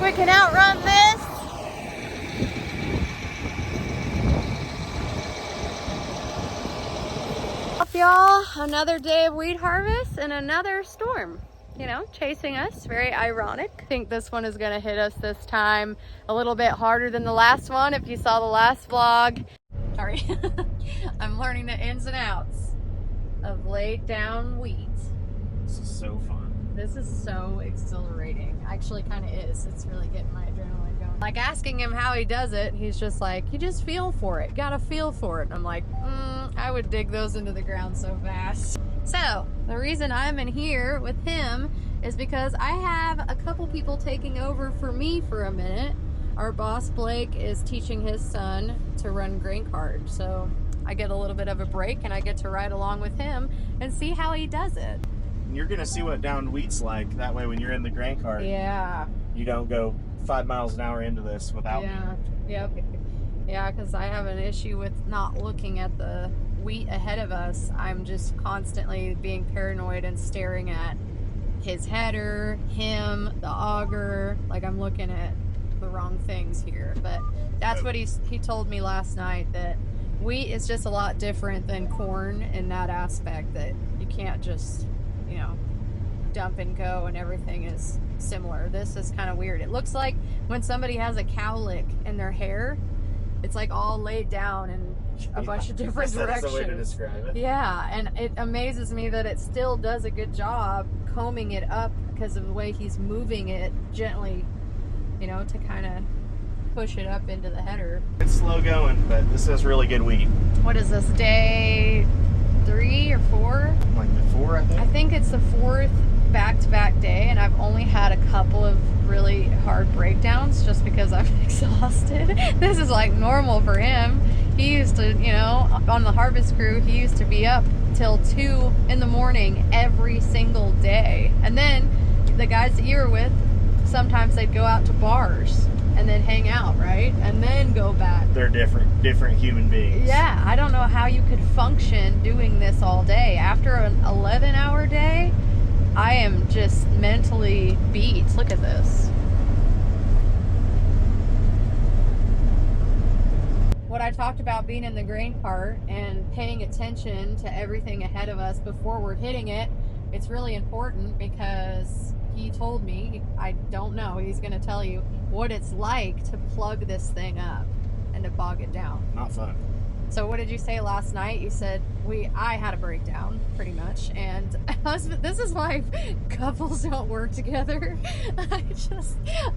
we can outrun this? Y'all, another day of wheat harvest and another storm, you know, chasing us. Very ironic. I think this one is gonna hit us this time a little bit harder than the last one. If you saw the last vlog, sorry, I'm learning the ins and outs of laid down wheat. This is so fun. This is so exhilarating. Actually kind of is. It's really getting my adrenaline going. Like asking him how he does it, he's just like, you just feel for it. Gotta feel for it. I'm like, I would dig those into the ground so fast. So the reason I'm in here with him is because I have a couple people taking over for me for a minute. Our boss Blake is teaching his son to run grain cart. So I get a little bit of a break and I get to ride along with him and see how he does it. You're gonna see what downed wheat's like. That way when you're in the grain cart, yeah, you don't go 5 miles an hour into this without me. Yep. Yeah, because I have an issue with not looking at the wheat ahead of us. I'm just constantly being paranoid and staring at his header, him, the auger. Like I'm looking at the wrong things here. But that's what he told me last night, that wheat is just a lot different than corn in that aspect, that you can't just, you know, dump and go and everything is similar. This is kind of weird. It looks like when somebody has a cowlick in their hair, it's like all laid down in a bunch of different directions. That's the way to describe it. Yeah, and it amazes me that it still does a good job combing it up because of the way he's moving it gently, you know, to kind of push it up into the header. It's slow going, but this is really good wheat. What is this, day 3 or 4? Like the 4, I think? I think it's the 4th back-to-back day, and I've only had a couple of really hard breakdowns just because I'm exhausted. This is like normal for him. He used to, you know, on the harvest crew, he used to be up till 2 in the morning every single day. And then the guys that you were with, sometimes they'd go out to bars and then hang out, right? And then go back. They're different human beings. Yeah, I don't know how you could function doing this all day. After an 11-hour day, I am just mentally beat. Look at this. What I talked about being in the grain cart and paying attention to everything ahead of us before we're hitting it, it's really important because he told me, I don't know, he's going to tell you what it's like to plug this thing up and to bog it down. Not fun. So what did you say last night? You said I had a breakdown pretty much, and this is why couples don't work together.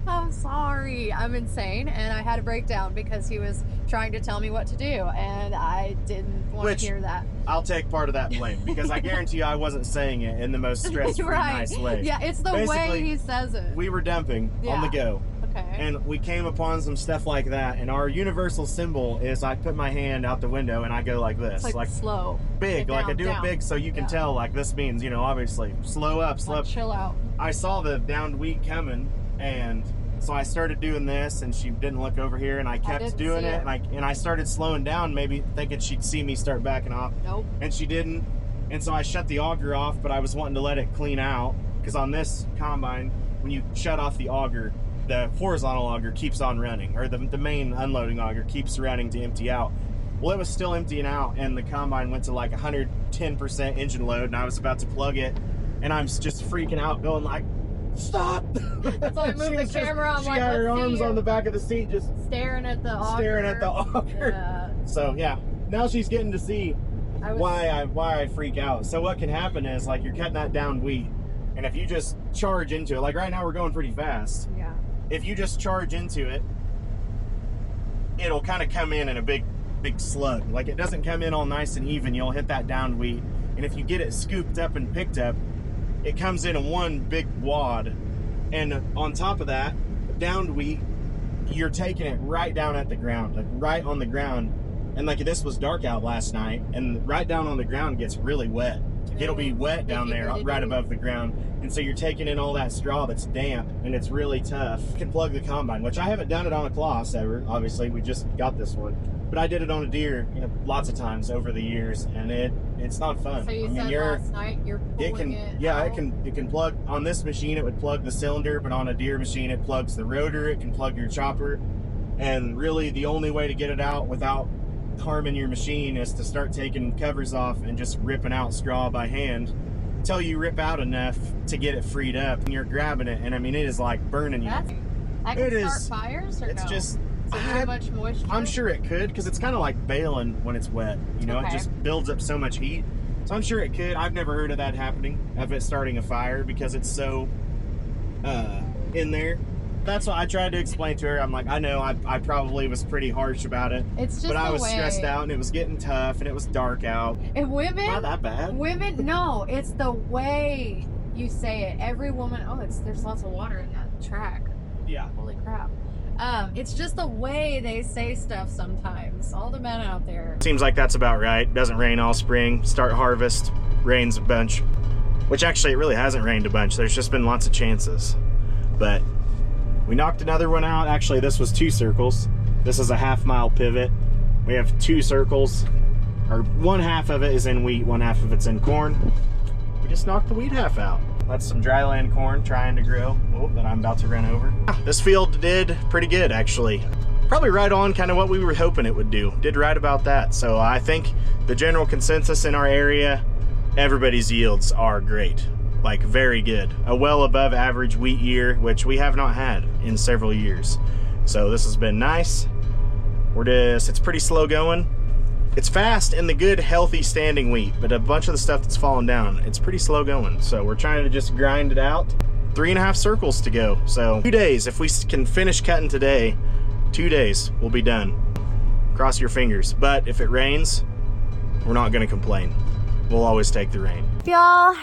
I'm sorry, I'm insane, and I had a breakdown because he was trying to tell me what to do, and I didn't want to hear that. I'll take part of that blame because I guarantee you I wasn't saying it in the most stress-free, nice way. Yeah, it's the way he says it. We were dumping on the go. Okay. And we came upon some stuff like that, and our universal symbol is I put my hand out the window and I go like this. It's like slow. Big, like I do it big so you can tell, like this means, you know, obviously, slow up, slow up. Chill out. I saw the downed wheat coming, and so I started doing this, and she didn't look over here, and I kept doing it, and I started slowing down, maybe thinking she'd see me start backing off. Nope. And she didn't, and so I shut the auger off, but I was wanting to let it clean out, because on this combine, when you shut off the auger, the horizontal auger keeps on running, or the main unloading auger keeps running to empty out. Well, it was still emptying out, and the combine went to like 110% engine load, and I was about to plug it, and I'm just freaking out, going like, stop! That's why I moved the camera. I'm she like, got her arms on the back of the seat, just staring at the auger. Yeah. So yeah, now she's getting to see why I freak out. So what can happen is, like, you're cutting that down wheat, and if you just charge into it, like right now we're going pretty fast. Yeah. If you just charge into it, it'll kind of come in a big slug. Like, it doesn't come in all nice and even. You'll hit that down wheat, and if you get it scooped up and picked up, it comes in one big wad. And on top of that, downed wheat, you're taking it right down at the ground, like right on the ground. And like, this was dark out last night, and right down on the ground gets really wet. It'll be wet down there right above the ground, and so you're taking in all that straw that's damp, and it's really tough. You can plug the combine, which I haven't done it on a Kloss ever. Obviously, we just got this one, but I did it on a deer, you know, lots of times over the years, and It's not fun. So you I mean, said last night you're pulling it can plug on this machine. It would plug the cylinder, but on a deer machine, it plugs the rotor. It can plug your chopper, and really the only way to get it out without harming your machine is to start taking covers off and just ripping out straw by hand until you rip out enough to get it freed up, and you're grabbing it, and I mean it is like burning you. That can start fires, or it's no? just too much moisture? I'm sure it could, because it's kind of like baling when it's wet. You know, It just builds up so much heat. So I'm sure it could. I've never heard of that happening, of it starting a fire, because it's so in there. That's what I tried to explain to her. I'm like, I know I probably was pretty harsh about it. It's just but I was way. stressed out, and it was getting tough, and it was dark out. And women, not that bad. Women, no, it's the way you say it. Every woman, there's lots of water in that track. Yeah. Holy crap. It's just the way they say stuff sometimes. All the men out there. Seems like that's about right. Doesn't rain all spring. Start harvest, rains a bunch. Which actually, it really hasn't rained a bunch. There's just been lots of chances. But we knocked another one out. Actually, this was 2 circles. This is a half-mile pivot. We have 2 circles. Or one half of it is in wheat, one half of it's in corn. We just knocked the wheat half out. That's some dryland corn trying to grow. Oh, that I'm about to run over. This field did pretty good, actually. Probably right on kind of what we were hoping it would do. Did right about that. So I think the general consensus in our area, everybody's yields are great. Like very good. A well above average wheat year, which we have not had in several years. So this has been nice. It's pretty slow going. It's fast in the good, healthy, standing wheat, but a bunch of the stuff that's fallen down, it's pretty slow going. So we're trying to just grind it out. 3.5 circles to go. So 2 days, if we can finish cutting today, 2 days, we'll be done. Cross your fingers. But if it rains, we're not gonna complain. We'll always take the rain. Y'all,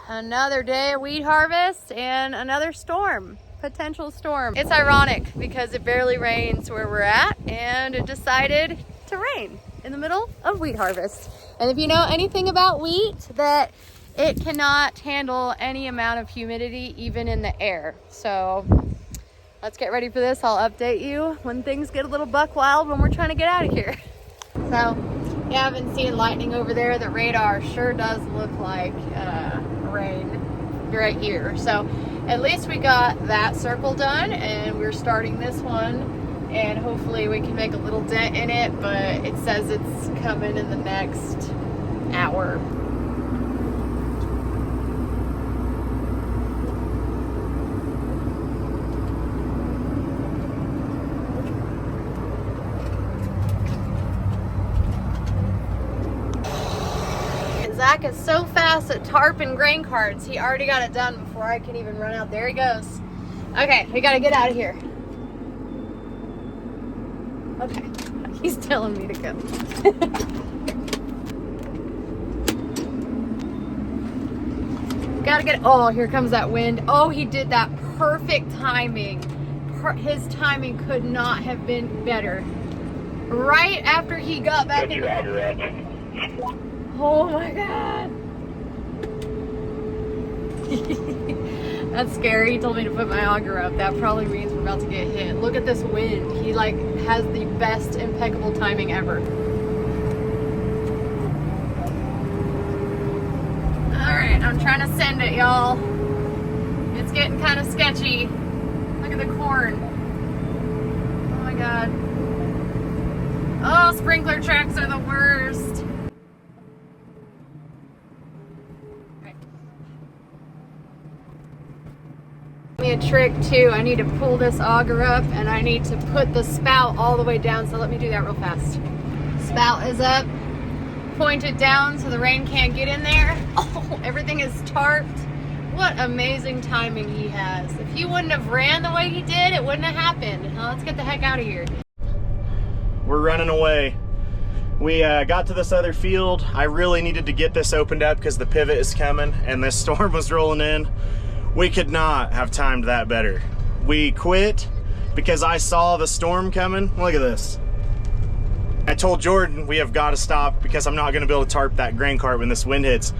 another day of wheat harvest and another storm. Potential storm. It's ironic because it barely rains where we're at, and it decided to rain in the middle of wheat harvest. And if you know anything about wheat, that it cannot handle any amount of humidity, even in the air. So let's get ready for this. I'll update you when things get a little buck wild when we're trying to get out of here. So you haven't seen lightning over there. The radar sure does look like rain right here. So at least we got that circle done, and we're starting this one. And hopefully we can make a little dent in it, but it says it's coming in the next hour. And Zach is so fast at tarp and grain carts, he already got it done before I can even run out. There he goes. Okay, we gotta get out of here. Okay, he's telling me to go. Gotta get, oh, here comes that wind. Oh, he did that perfect timing. His timing could not have been better. Right after he got back in the... Oh my God. That's scary. He told me to put my auger up. That probably means we're about to get hit. Look at this wind. He like has the best impeccable timing ever. All right, I'm trying to send it, y'all. It's getting kind of sketchy. Look at the corn. Oh my God. Oh, sprinkler tracks are the worst. Me a trick too. I need to pull this auger up, and I need to put the spout all the way down. So let me do that real fast. Spout is up, pointed down so the rain can't get in there. Oh, everything is tarped. What amazing timing he has. If he wouldn't have ran the way he did, it wouldn't have happened. Now let's get the heck out of here. We're running away. We got to this other field. I really needed to get this opened up because the pivot is coming and this storm was rolling in. We could not have timed that better. We quit because I saw the storm coming. Look at this. I told Jordan we have got to stop because I'm not going to be able to tarp that grain cart when this wind hits.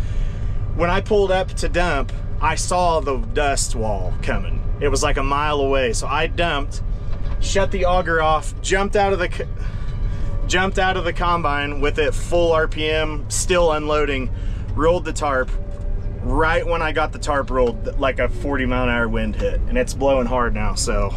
When I pulled up to dump, I saw the dust wall coming. It was like a mile away. So I dumped, shut the auger off, jumped out of the jumped out of the combine with it full RPM, still unloading, rolled the tarp. Right when I got the tarp rolled, like a 40-mile-an-hour wind hit, and it's blowing hard now, so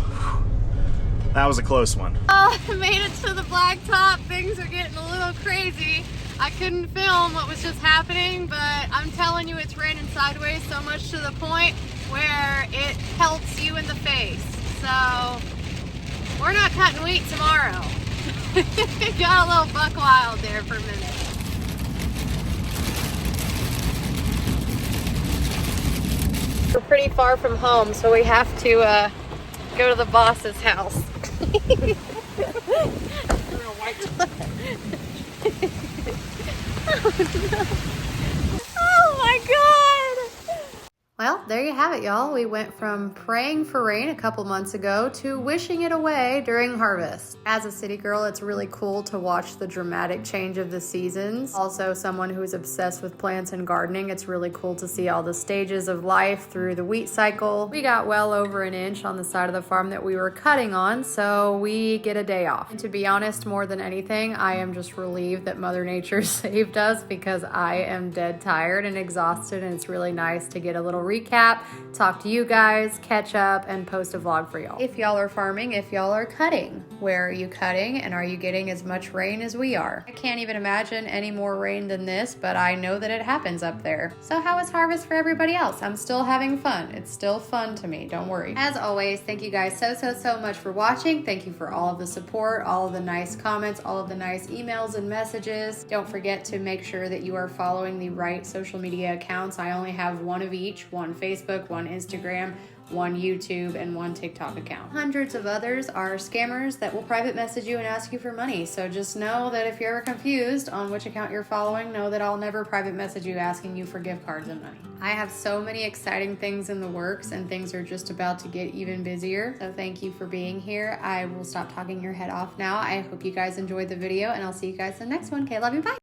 that was a close one. Oh, I made it to the blacktop. Things are getting a little crazy. I couldn't film what was just happening, but I'm telling you, it's raining sideways so much to the point where it pelts you in the face. So we're not cutting wheat tomorrow. Got a little buck wild there for a minute. We're pretty far from home, so we have to go to the boss's house. Oh my God! Well, there you have it, y'all. We went from praying for rain a couple months ago to wishing it away during harvest. As a city girl, it's really cool to watch the dramatic change of the seasons. Also, someone who's obsessed with plants and gardening, it's really cool to see all the stages of life through the wheat cycle. We got well over an inch on the side of the farm that we were cutting on, so we get a day off. And to be honest, more than anything, I am just relieved that Mother Nature saved us, because I am dead tired and exhausted, and it's really nice to get a little recap, talk to you guys, catch up, and post a vlog for y'all. If y'all are farming, if y'all are cutting, where are you cutting, and are you getting as much rain as we are? I can't even imagine any more rain than this, but I know that it happens up there. So how is harvest for everybody else? I'm still having fun. It's still fun to me, don't worry. As always, thank you guys so much for watching. Thank you for all of the support, all of the nice comments, all of the nice emails and messages. Don't forget to make sure that you are following the right social media accounts. I only have one of each, one Facebook, one Instagram, one YouTube, and one TikTok account. Hundreds of others are scammers that will private message you and ask you for money. So just know that if you're ever confused on which account you're following, know that I'll never private message you asking you for gift cards and money. I have so many exciting things in the works, and things are just about to get even busier. So thank you for being here. I will stop talking your head off now. I hope you guys enjoyed the video, and I'll see you guys in the next one. Okay, love you, bye.